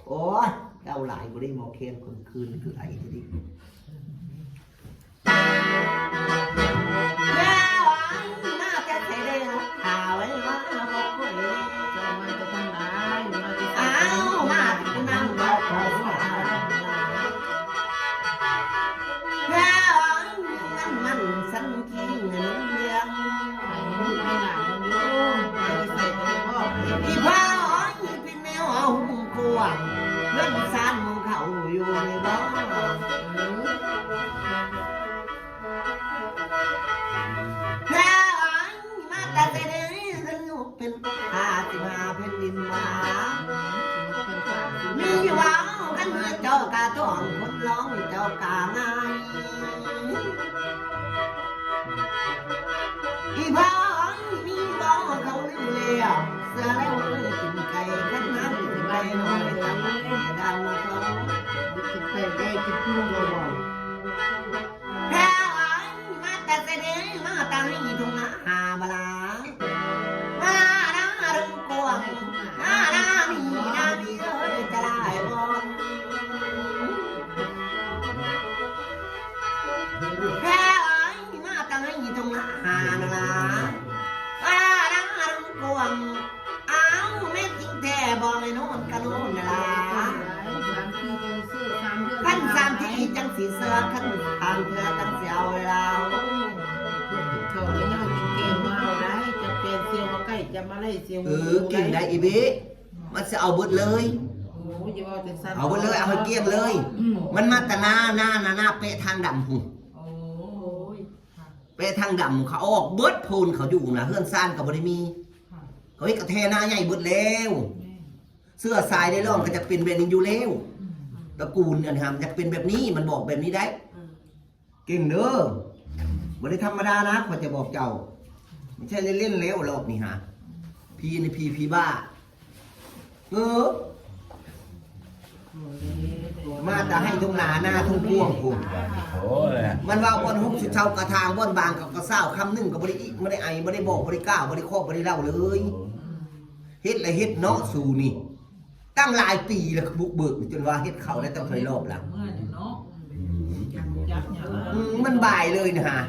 โอ้ยเดาหลายกูได้มอเคนคนคืนคือไอ้ที่ดิแล้วน่าจะใช้ได้แล้วข่าวไว้ว่าบอกคุยจะมาจะทำไรอ้าวมาถึงนั่งเราขอสาแล้วมันสันกินเงินเลี้ยงไม่หนามันยุ่งใส่ตัวพ่อพี่พ่อเป็นแนวเอาหุ่นกวางเรื่องสารมึงเขาอยู่ในบ้านแล้วมาแต่เด็กฉันอยู่เป็น55 แผ่นดินมามีหวังกันเมื่อเจ้ากาท้องคนร้องเจ้ากาง่ายอีพ่อมีบ้องเขาเลี้ยวเสือแล้วกินไก่กันน้ำกินไก่น้อยทำให้ดังเขากินไก่ได้กินพุ่งบ่อยๆแค่มาแต่เสด็จมาตั้งให้ทุ่งนาหาบลามาหน้ารุ่งกวงหน้ามีเอ้ยจะได้บอลแค่มาตั้งให้ทุ่งนาหาบลากวงอ้าวแม่จริงแท้บอกเลยโน่นกะโน่นน่ะล่ะขั้น3 ทีจังสีเสือขั้นทางเธอจังเสียวเราเขาไม่ยอมเก่งมาเอาได้จะเป็นเซียวมาใกล้จะมาไล่เซียวเก่งได้อีบิมันจะเอาเบิดเลยเอาเบิดเลยเอาให้เกี้ยงเลยมันมาแต่หน้าเปะทางดำหูเปะทางดำเขาออกเบิดพูนเขาอยู่นะเฮือนซ่านกับบริมีเขาให้กระเทหน้าใหญ่เบิดแล้วเสื้อสายในร่องก็จะเป็นแบบนี้อยู่แล้วตระกูลอันทำจะเป็นแบบนี้มันบอกแบบนี้ได้เก่งเด้อบริธรรมดานะเขาจะบอกเจ้าไม่ใช่เล่นๆแล้วรอบนี้ฮะพีบ้ามาแต่ให้ทุ่งนาหน้าทุ่งพ่วงผมมันว่าบนหุบสุดเท่ากระทางบนบางกับกระเซ้าคำหนึ่งกับบริอิไม่ได้ไอไม่ได้บอกบริก้าวบริข้อบริเล่าเลยเฮ็ดอะไรเฮ็ดเนาะสู่นี่ตั้งหลายปีแล้วบุกเบิกจนว่าเฮ็ดเขาได้ต้องเคยรอบละมันบ่ายเลยนะฮะ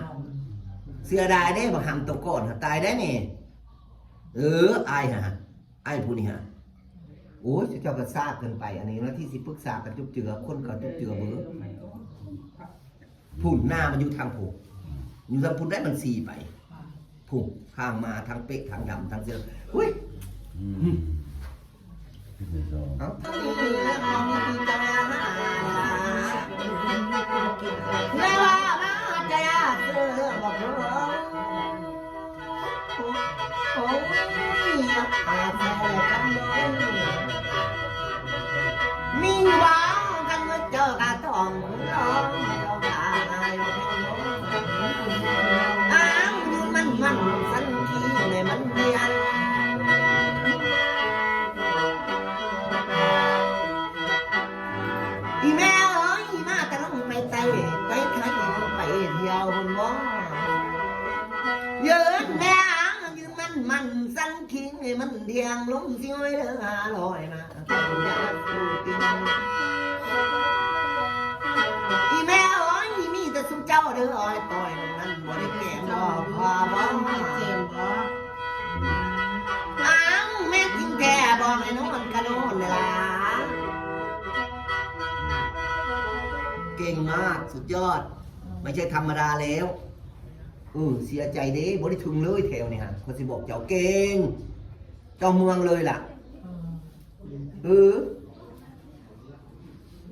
เสือดายได้บังหำตัวก่อนตายได้เนี่ยไอ้ฮะไอ้ผู้นี้ฮะโอ้ยเจ้าก็ทราบเกินไปอันนี้นะที่สิปรึกษากันจุบเจือคนเขาจุบเจือเบอร์ผุ่นหน้ามันอยู่ทางผูกอยู่ทางพุ่นได้มันสีไปผูกทางมาทางเป๊กทางดำทางเสือเฮ้ยเอาแล้วมาใจเสือบอกโอ้ยอาแซ่กันเลยมีหวังกันเมื่อเจอกาทองร้องเจ้ากาอ้าวมันสันทีในมันเดียนอีแม่เอ้ยมาแต่ลงไปไต่ไปขันไปเที่ยวบนบ่อยืนแม่ยืนมันสันคิงให้มันเดียงลงสิโอ้ยเด้อลอยมาอยากดูติง เด้ออ้อยต่อยนั้นบ่ได้แก่งบ่พาบ่ ไม่เจ็บบ่ อ้าวแม่กินแก่บ่ไอ้น้องมันกระโดดเลยล่ะเก่งมากสุดยอดไม่ใช่ธรรมดาแล้วเสียใจเด้บ่ได้ถึงเลยแถวนี่ฮะคนสิบอกเจ้าเก่งเจ้าเมืองเลยล่ะ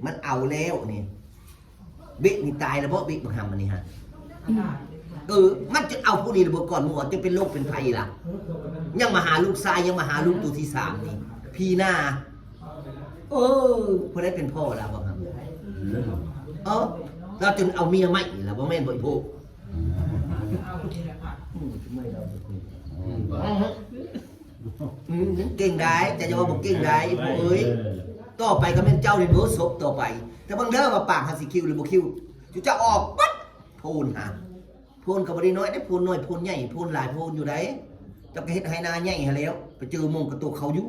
มันเอาแล้วนี่บิ๊กนี่ตายแล้วเพราะบิ๊กบังคับมันนี่ฮะมันจะเอาผู้นี้ระเบิดก่อนมัวจะเป็นโรคเป็นภัยล่ะยังมาหาลูกชายยังมาหาลูกตัวที่3นี่พี่หน้าเพื่อได้เป็นพ่อแล้วบังคับเราจนเอาเมียใหม่แล้วบ่แม่นบ่อยพวกเก่งได้จะว่าบอกเก่งได้เอ้ยต่อไปก็เป็นเจ้าในเบอร์ศพต่อไปแต่บางเด้อมาปากฮัสิคิวหรือบ่คิวจะออกปั๊บพูนฮะพูนกับบริน้อยได้พูนน้อยพูนใหญ่พูนหลายพูนอยู่ไหนจะไปเฮ็ดไฮนาใหญ่ฮะแล้วไปเจอมงกับตัวเขาอยู่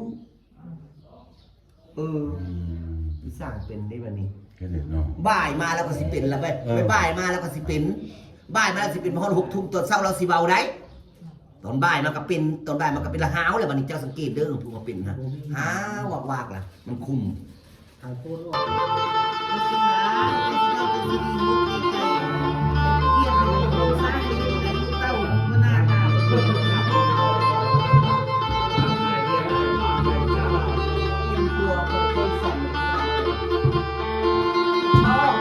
สร้างเป็นได้วันนี้บ่ายมาแล้วก็สิเป็นแล้วไปบ่ายมาแล้วก็สิเป็นบ่ายมาแล้วสิเป็นพอ6 ทุ่มตอนเช้าเราสิเบาได้ตอนบ่ายมันก็เป็นตอนบ่ายมันก็เป็นละห้าวเลยวันนี้เจ้าสังเกตเด้อถูกมาเป็นนะห้าววากล่ะมันคุมทางโคตรไม่กินได้เราจะดีมุกดีใจเยี่ยมเลยโอ้ใช่แต่ลูกเต้ามันน่าหนาวเยี่ยมตัวคนสองชอบ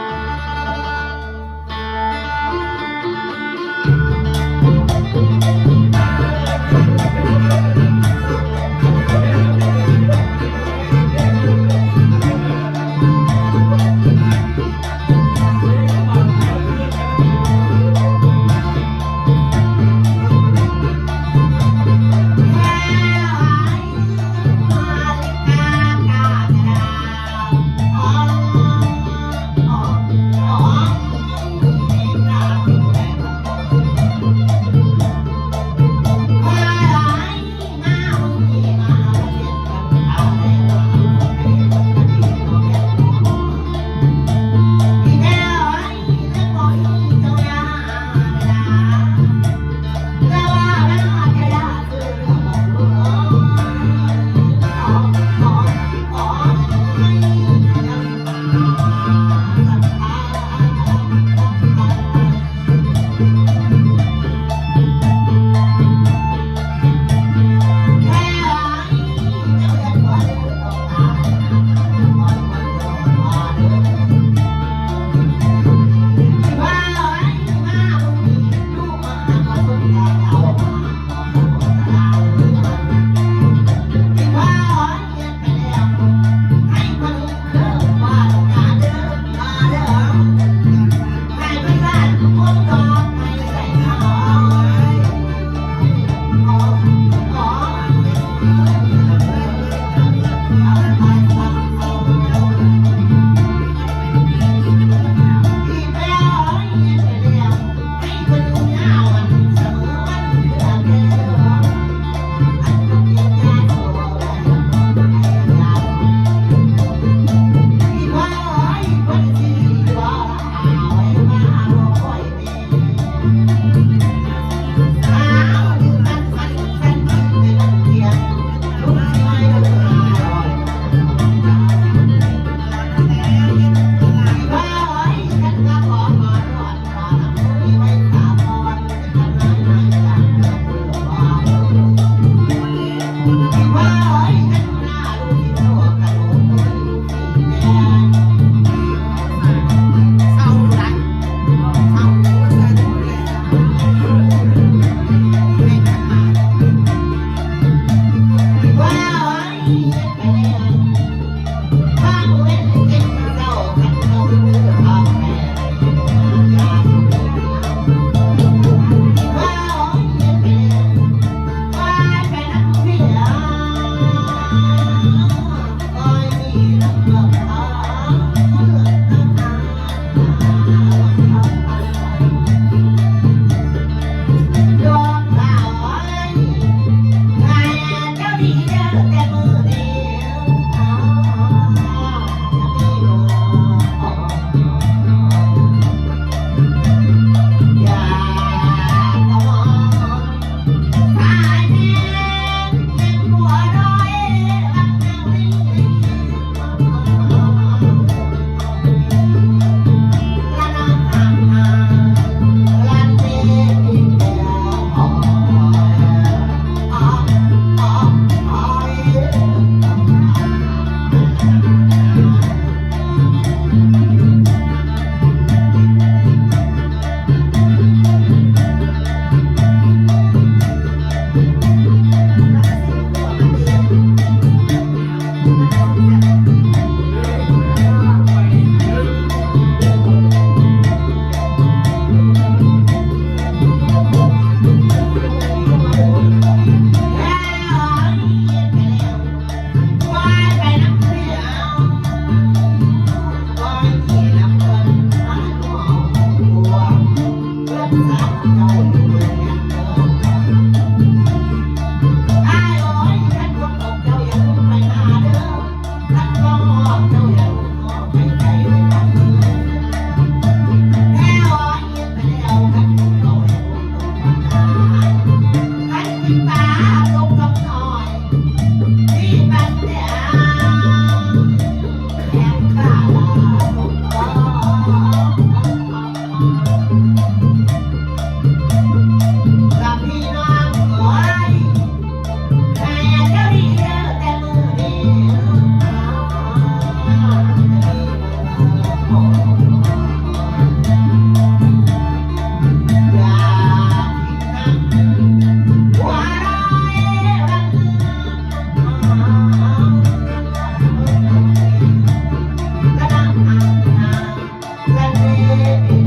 เ